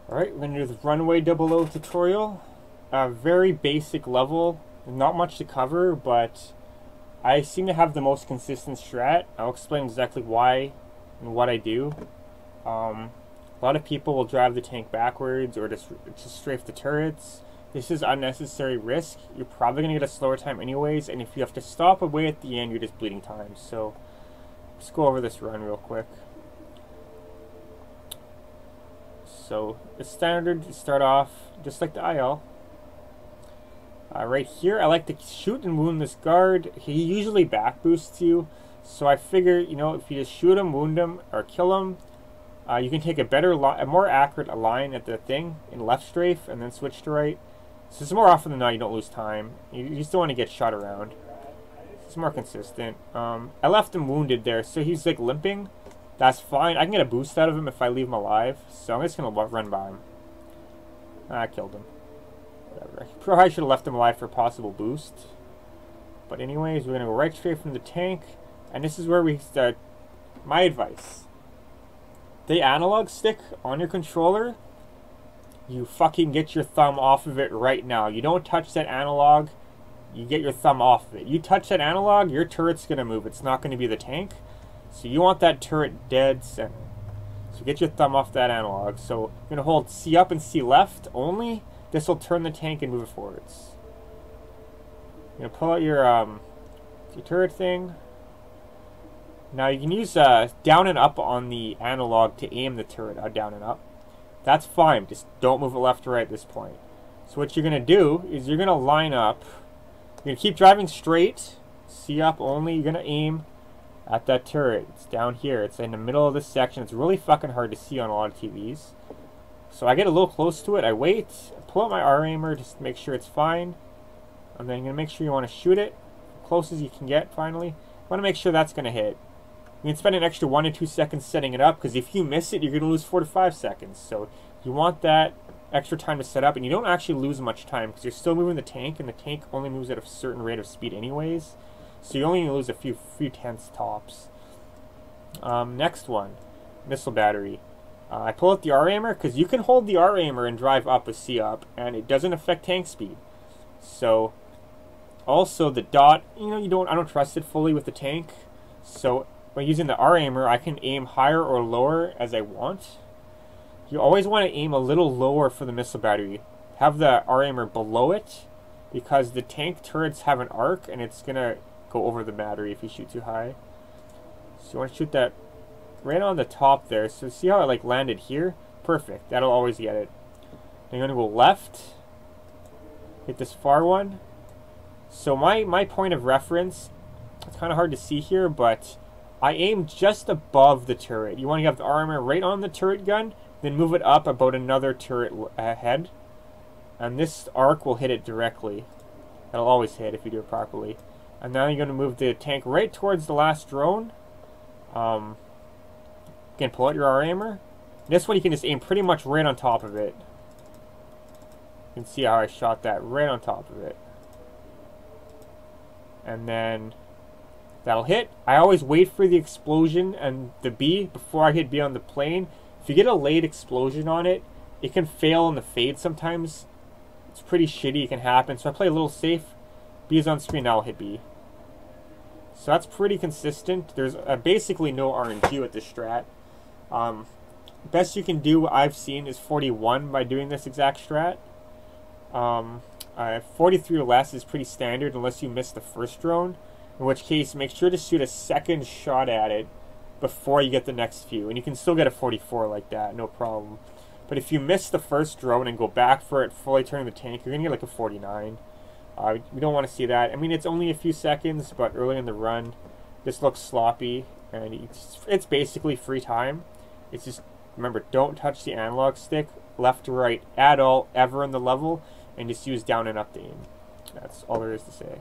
Alright, we're going to do the Runway 00 tutorial. A very basic level, not much to cover, but I seem to have the most consistent strat. I'll explain exactly why and what I do. A lot of people will drive the tank backwards or just strafe the turrets. This is unnecessary risk. You're probably going to get a slower time anyways, and if you have to stop away at the end, you're just bleeding time. So let's go over this run real quick. So it's standard to start off just like the IL. Right here, I like to shoot and wound this guard. He usually back boosts you, so I figure, you know, if you just shoot him, wound him, or kill him, you can take a more accurate line at the thing in left strafe and then switch to right. So this is more often than not, you don't lose time. You still want to get shot around. It's more consistent. I left him wounded there, so he's like limping. That's fine. I can get a boost out of him if I leave him alive. So I'm just going to run by him. I killed him. Whatever. I probably should have left him alive for a possible boost. But anyways, we're going to go right straight from the tank. And this is where we start. My advice. The analog stick on your controller, you fucking get your thumb off of it right now. You don't touch that analog, you get your thumb off of it. You touch that analog, your turret's going to move. It's not going to be the tank. So you want that turret dead center. So get your thumb off that analog. So you're going to hold C up and C left only. This will turn the tank and move it forwards. You're going to pull out your turret thing. Now you can use down and up on the analog to aim the turret down and up. That's fine. Just don't move it left or right at this point. So what you're going to do is you're going to line up. You're going to keep driving straight. C up only. You're going to aim at that turret. It's down here. It's in the middle of this section. It's really fucking hard to see on a lot of TVs. So I get a little close to it. I wait. I pull out my R-aimer just to make sure it's fine. And then you're going to make sure you want to shoot it as close as you can get finally. You want to make sure that's going to hit. You can spend an extra 1 to 2 seconds setting it up, because if you miss it, you're going to lose 4 to 5 seconds. So you want that extra time to set up, and you don't actually lose much time, because you're still moving the tank, and the tank only moves at a certain rate of speed anyways. So you only lose a few tenths tops. Next one, missile battery. I pull out the R-aimer, because you can hold the R-aimer and drive up with C up, and it doesn't affect tank speed. So, also the dot, you know, I don't trust it fully with the tank. So by using the R-aimer, I can aim higher or lower as I want. You always want to aim a little lower for the missile battery. Have the R-aimer below it, because the tank turrets have an arc, and it's going to go over the battery if you shoot too high. So you want to shoot that right on the top there. So see how it landed here? Perfect. That'll always get it. Then you're going to go left. Hit this far one. So my point of reference, it's kind of hard to see here, but I aim just above the turret. You want to have the armor right on the turret gun, then move it up about another turret ahead. And this arc will hit it directly. That'll always hit if you do it properly. And now you're going to move the tank right towards the last drone. Again, pull out your R-aimer. This one you can just aim pretty much right on top of it. You can see how I shot that right on top of it. And then that'll hit. I always wait for the explosion and the B before I hit B on the plane. If you get a late explosion on it, it can fail in the fade sometimes. It's pretty shitty. It can happen. So I play a little safe. B is on screen. Now I'll hit B. So that's pretty consistent. There's basically no RNG with this strat. Best you can do, I've seen, is 41 by doing this exact strat. 43 or less is pretty standard unless you miss the first drone. In which case, make sure to shoot a second shot at it before you get the next few. And you can still get a 44 like that, no problem. But if you miss the first drone and go back for it, fully turning the tank, you're going to get like a 49. We don't want to see that. I mean, it's only a few seconds, but early in the run, this looks sloppy. And it's basically free time. It's just, remember, don't touch the analog stick left to right at all, ever in the level. And just use down and up to aim. That's all there is to say.